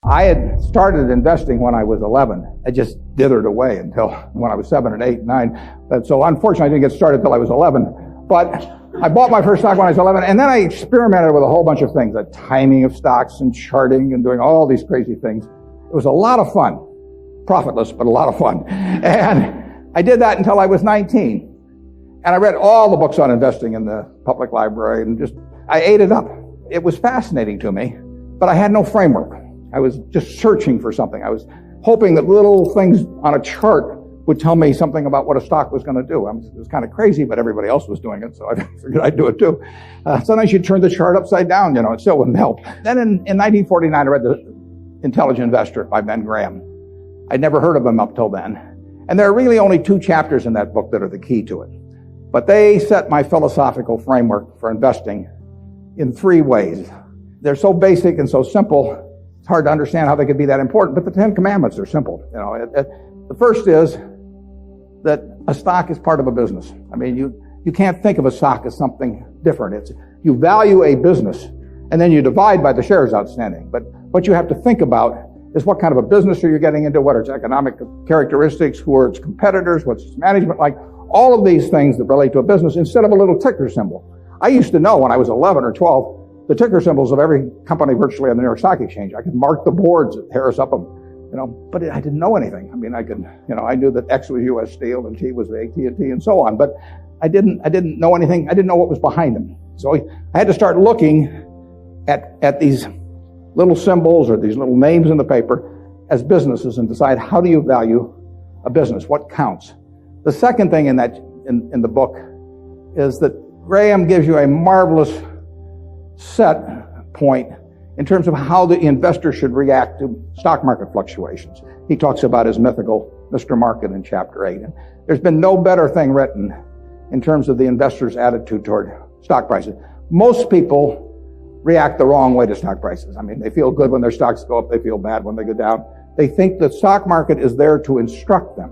I had started investing when I was 11. I just dithered away until when I was 7 and 8 and 9. So unfortunately, I didn't get started until I was 11. But I bought my first stock when I was 11, and then I experimented with a whole bunch of things, like timing of stocks and charting and doing all these crazy things. It was a lot of fun. Profitless, but a lot of fun. And I did that until I was 19. And I read all the books on investing in the public library, and I ate it up. It was fascinating to me, but I had no framework. I was just searching for something. I was hoping that little things on a chart would tell me something about what a stock was going to do. It was kind of crazy, but everybody else was doing it, so I figured I'd do it too. Sometimes you'd turn the chart upside down, it still wouldn't help. Then in 1949, I read The Intelligent Investor by Ben Graham. I'd never heard of him up till then. And there are really only 2 chapters in that book that are the key to it. But they set my philosophical framework for investing in 3 ways. They're so basic and so simple, it's hard to understand how they could be that important, but the 10 Commandments are simple. The first is that a stock is part of a business. I mean, you can't think of a stock as something different. You value a business, and then you divide by the shares outstanding. But what you have to think about is what kind of a business are you getting into, what are its economic characteristics, who are its competitors, what's its management like, all of these things that relate to a business instead of a little ticker symbol. I used to know when I was 11 or 12 the ticker symbols of every company virtually on the New York Stock Exchange. I could mark the boards at Harris Upham, but I didn't know anything. I mean, I knew that X was U.S. Steel and T was AT&T and so on, but I didn't know anything. I didn't know what was behind them. So I had to start looking at these little symbols or these little names in the paper as businesses and decide, how do you value a business? What counts? The second thing in the book is that Graham gives you a marvelous set point in terms of how the investor should react to stock market fluctuations. He talks about his mythical Mr. Market in chapter 8. And there's been no better thing written in terms of the investor's attitude toward stock prices. Most people react the wrong way to stock prices. I mean, they feel good when their stocks go up, they feel bad when they go down. They think the stock market is there to instruct them.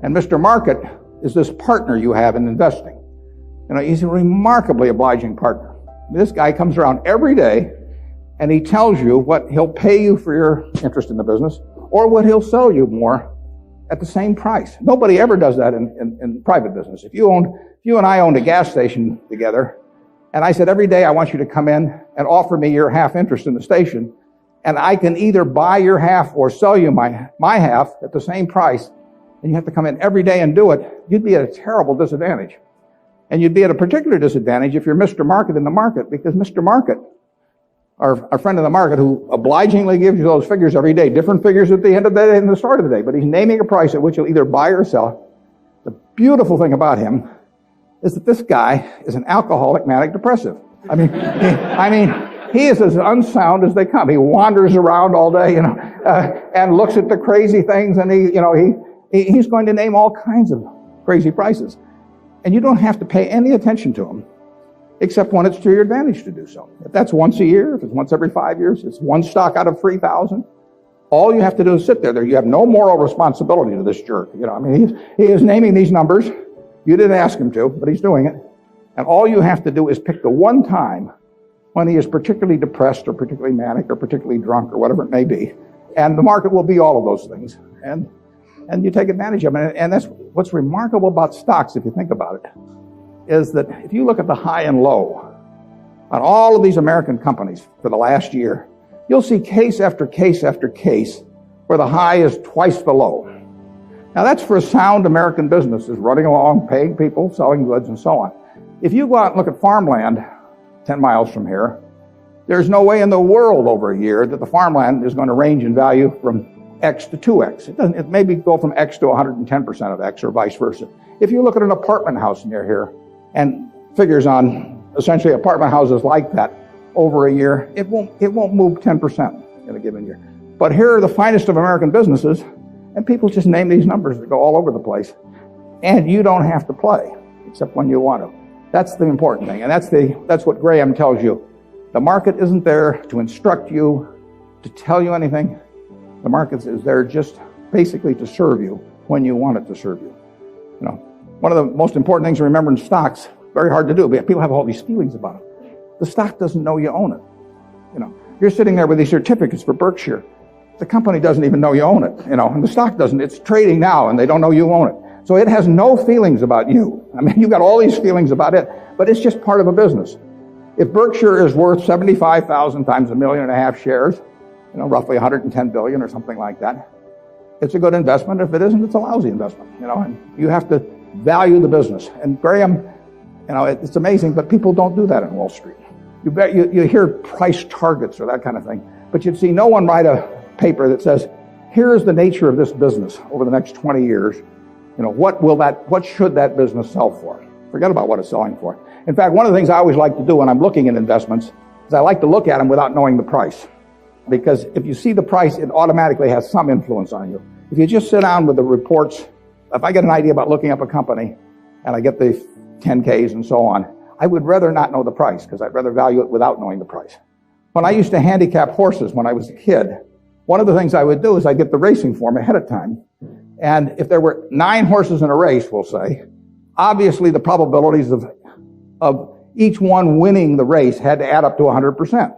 And Mr. Market is this partner you have in investing. He's a remarkably obliging partner. This guy comes around every day and he tells you what he'll pay you for your interest in the business or what he'll sell you more at the same price. Nobody ever does that in private business. If you and I owned a gas station together and I said every day I want you to come in and offer me your half interest in the station, and I can either buy your half or sell you my half at the same price, and you have to come in every day and do it, you'd be at a terrible disadvantage. And you'd be at a particular disadvantage if you're Mr. Market in the market, because Mr. Market, our friend in the market who obligingly gives you those figures every day, different figures at the end of the day and the start of the day, but he's naming a price at which you'll either buy or sell. The beautiful thing about him is that this guy is an alcoholic manic depressive. I mean, he is as unsound as they come. He wanders around all day, and looks at the crazy things, and he's going to name all kinds of crazy prices. And you don't have to pay any attention to them, except when it's to your advantage to do so. If that's once a year, if it's once every 5 years, it's one stock out of 3,000. All you have to do is sit there. You have no moral responsibility to this jerk. He is naming these numbers. You didn't ask him to, but he's doing it. And all you have to do is pick the one time when he is particularly depressed or particularly manic or particularly drunk or whatever it may be. And the market will be all of those things. And you take advantage of it. And that's what's remarkable about stocks, if you think about it, is that if you look at the high and low on all of these American companies for the last year, you'll see case after case after case where the high is twice the low. Now that's for sound American businesses running along, paying people, selling goods, and so on. If you go out and look at farmland 10 miles from here, there's no way in the world over a year that the farmland is going to range in value from X to 2X. It maybe go from X to 110% of X or vice versa. If you look at an apartment house near here and figures on essentially apartment houses like that over a year, it won't move 10% in a given year. But here are the finest of American businesses, and people just name these numbers that go all over the place. And you don't have to play, except when you want to. That's the important thing, and that's what Graham tells you. The market isn't there to instruct you, to tell you anything. The market is there just basically to serve you when you want it to serve you. One of the most important things to remember in stocks, very hard to do, but people have all these feelings about it. The stock doesn't know you own it. You're sitting there with these certificates for Berkshire, the company doesn't even know you own it, and the stock doesn't. It's trading now, and they don't know you own it. So it has no feelings about you. I mean, you've got all these feelings about it, but it's just part of a business. If Berkshire is worth 75,000 times 1.5 million shares, roughly 110 billion or something like that, it's a good investment. If it isn't, it's a lousy investment, and you have to value the business. And Graham, it's amazing, but people don't do that in Wall Street. You hear price targets or that kind of thing, but you'd see no one write a paper that says, here is the nature of this business over the next 20 years. What should that business sell for? Forget about what it's selling for. In fact, one of the things I always like to do when I'm looking at investments is I like to look at them without knowing the price. Because if you see the price, it automatically has some influence on you. If you just sit down with the reports, if I get an idea about looking up a company and I get the 10Ks and so on, I would rather not know the price because I'd rather value it without knowing the price. When I used to handicap horses when I was a kid, one of the things I would do is I'd get the racing form ahead of time. And if there were 9 horses in a race, we'll say, obviously the probabilities of each one winning the race had to add up to 100%.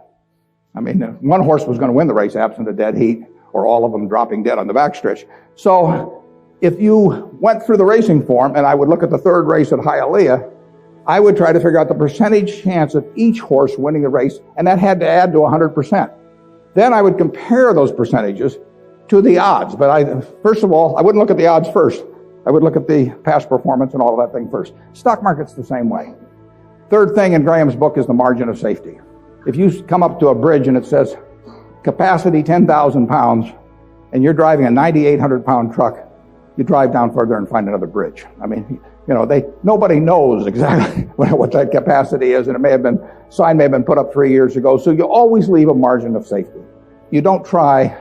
I mean, one horse was going to win the race absent a dead heat, or all of them dropping dead on the backstretch. So if you went through the racing form, and I would look at the 3rd race at Hialeah, I would try to figure out the percentage chance of each horse winning the race, and that had to add to 100%. Then I would compare those percentages to the odds. But first of all, I wouldn't look at the odds first. I would look at the past performance and all of that thing first. Stock market's the same way. Third thing in Graham's book is the margin of safety. If you come up to a bridge and it says capacity 10,000 pounds and you're driving a 9,800 pound truck, you drive down further and find another bridge. I mean, nobody knows exactly what that capacity is, and sign may have been put up 3 years ago. So you always leave a margin of safety. You don't try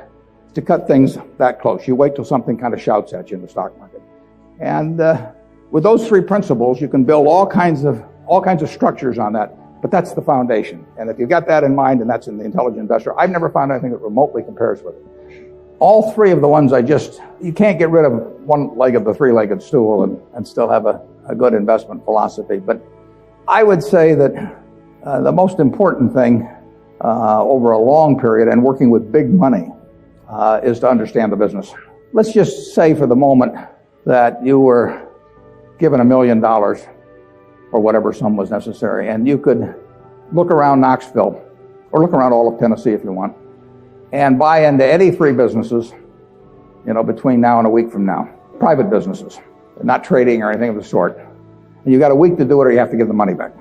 to cut things that close. You wait till something kind of shouts at you in the stock market. And with those 3 principles, you can build all kinds of structures on that. But that's the foundation. And if you've got that in mind, and that's in the Intelligent Investor, I've never found anything that remotely compares with it. All 3 of the ones you can't get rid of one leg of the 3-legged stool and still have a good investment philosophy. But I would say that the most important thing over a long period and working with big money is to understand the business. Let's just say for the moment that you were given $1 million or whatever sum was necessary, and you could look around Knoxville or look around all of Tennessee if you want and buy into any 3 businesses, between now and a week from now. Private businesses, not trading or anything of the sort. And you got a week to do it or you have to give the money back.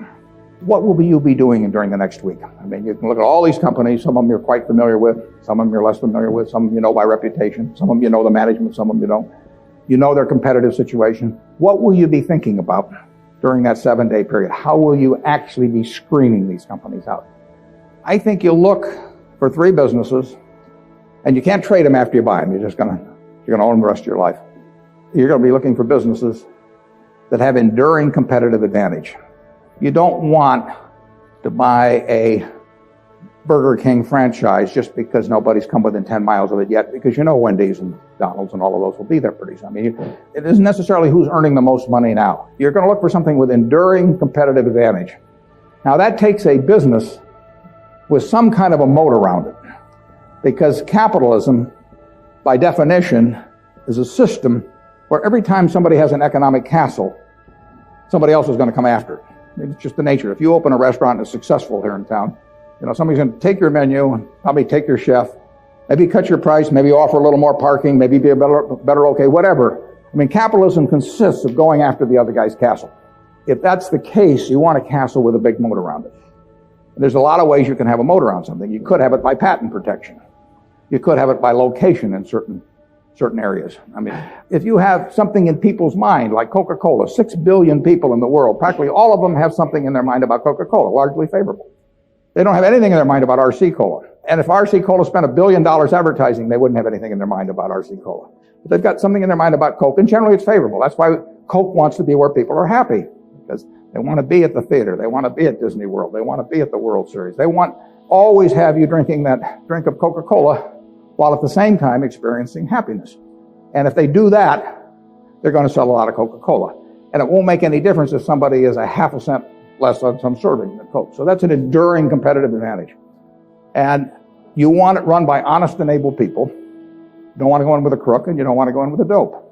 What will you be doing during the next week? I mean, you can look at all these companies. Some of them you're quite familiar with. Some of them you're less familiar with. Some of them you know by reputation. Some of them you know the management. Some of them you don't. You know their competitive situation. What will you be thinking about during that 7-day period? How will you actually be screening these companies out? I think you'll look for 3 businesses, and you can't trade them after you buy them. You're going to own them the rest of your life. You're going to be looking for businesses that have enduring competitive advantage. You don't want to buy a Burger King franchise just because nobody's come within 10 miles of it yet, because Wendy's and McDonald's and all of those will be there pretty soon. I mean, it isn't necessarily who's earning the most money now. You're going to look for something with enduring competitive advantage. Now that takes a business with some kind of a moat around it, because capitalism, by definition, is a system where every time somebody has an economic castle, somebody else is going to come after it. It's just the nature. If you open a restaurant and it's successful here in town, somebody's going to take your menu and probably take your chef, maybe cut your price, maybe offer a little more parking, maybe be a better okay, whatever. I mean, capitalism consists of going after the other guy's castle. If that's the case, you want a castle with a big moat around it. There's a lot of ways you can have a moat around something. You could have it by patent protection. You could have it by location in certain areas. I mean, if you have something in people's mind, like Coca-Cola, 6 billion people in the world, practically all of them have something in their mind about Coca-Cola, largely favorable. They don't have anything in their mind about RC Cola. And if RC Cola spent $1 billion advertising, they wouldn't have anything in their mind about RC Cola. But they've got something in their mind about Coke, and generally it's favorable. That's why Coke wants to be where people are happy, because they want to be at the theater. They want to be at Disney World. They want to be at the World Series. They want always have you drinking that drink of Coca-Cola while at the same time experiencing happiness. And if they do that, they're going to sell a lot of Coca-Cola. And it won't make any difference if somebody is a half a cent less on some serving than Coke. So that's an enduring competitive advantage. And you want it run by honest and able people. You don't want to go in with a crook, and you don't want to go in with a dope.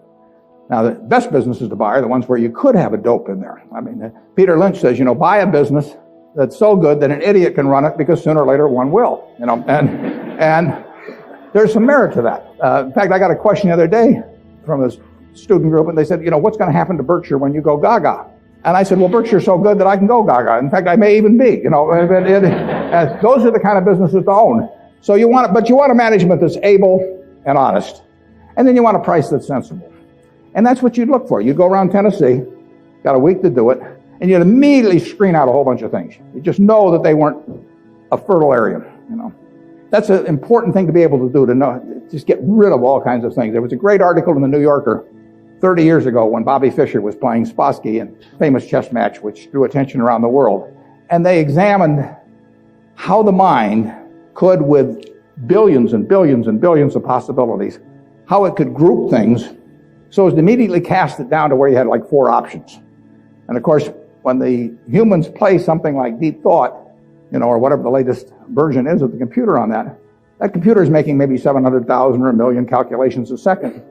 Now, the best businesses to buy are the ones where you could have a dope in there. I mean, Peter Lynch says, buy a business that's so good that an idiot can run it because sooner or later one will, and there's some merit to that. In fact, I got a question the other day from a student group, and they said, what's going to happen to Berkshire when you go gaga? And I said, well, Berkshire's so good that I can go gaga. In fact, I may even be, those are the kind of businesses to own. So you want a management that's able and honest. And then you want a price that's sensible. And that's what you'd look for. You go around Tennessee, got a week to do it, and you'd immediately screen out a whole bunch of things. You just know that they weren't a fertile area, That's an important thing to be able to do, to know, just get rid of all kinds of things. There was a great article in the New Yorker 30 years ago when Bobby Fischer was playing Spassky in a famous chess match which drew attention around the world. And they examined how the mind could, with billions and billions and billions of possibilities, how it could group things so as to immediately cast it down to where you had like 4 options. And of course, when the humans play something like deep thought, or whatever the latest version is of the computer on that computer is making maybe 700,000 or 1 million calculations a second.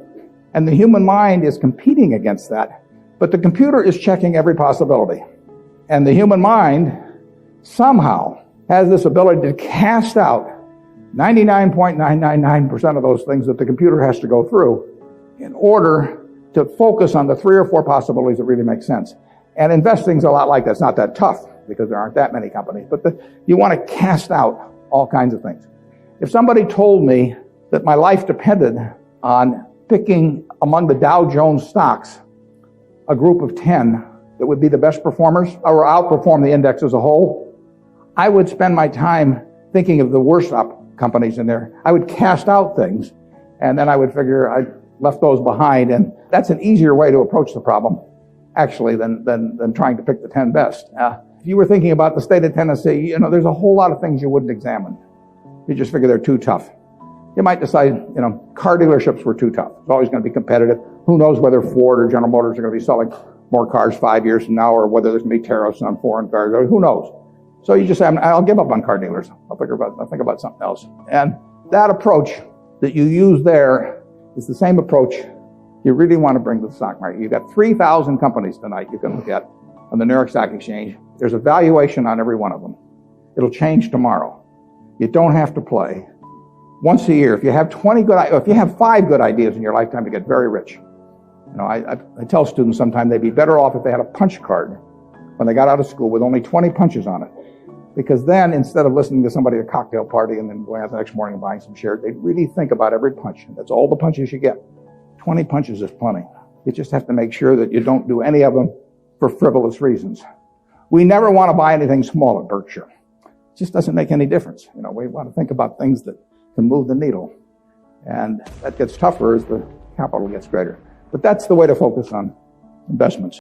And the human mind is competing against that. But the computer is checking every possibility. And the human mind somehow has this ability to cast out 99.999% of those things that the computer has to go through in order to focus on the 3 or 4 possibilities that really make sense. And investing's a lot like that. It's not that tough because there aren't that many companies. But you want to cast out all kinds of things. If somebody told me that my life depended on picking among the Dow Jones stocks a group of 10 that would be the best performers or outperform the index as a whole, I would spend my time thinking of the worst companies in there. I would cast out things, and then I would figure I left those behind, and that's an easier way to approach the problem, actually, than trying to pick the 10 best. If you were thinking about the state of Tennessee, there's a whole lot of things you wouldn't examine. You just figure they're too tough. You might decide, car dealerships were too tough. It's always going to be competitive. Who knows whether Ford or General Motors are going to be selling more cars 5 years from now, or whether there's going to be tariffs on foreign cars. Who knows? So you just say, I'll give up on car dealers. I'll think about something else. And that approach that you use there is the same approach you really want to bring to the stock market. You've got 3,000 companies tonight you can look at on the New York Stock Exchange. There's a valuation on every one of them. It'll change tomorrow. You don't have to play. Once a year, if you have 5 good ideas in your lifetime, you get very rich. I tell students sometimes they'd be better off if they had a punch card when they got out of school with only 20 punches on it. Because then, instead of listening to somebody at a cocktail party and then going out the next morning and buying some shares, they'd really think about every punch. That's all the punches you get. 20 punches is plenty. You just have to make sure that you don't do any of them for frivolous reasons. We never want to buy anything small at Berkshire. It just doesn't make any difference. We want to think about things that can move the needle. And that gets tougher as the capital gets greater. But that's the way to focus on investments.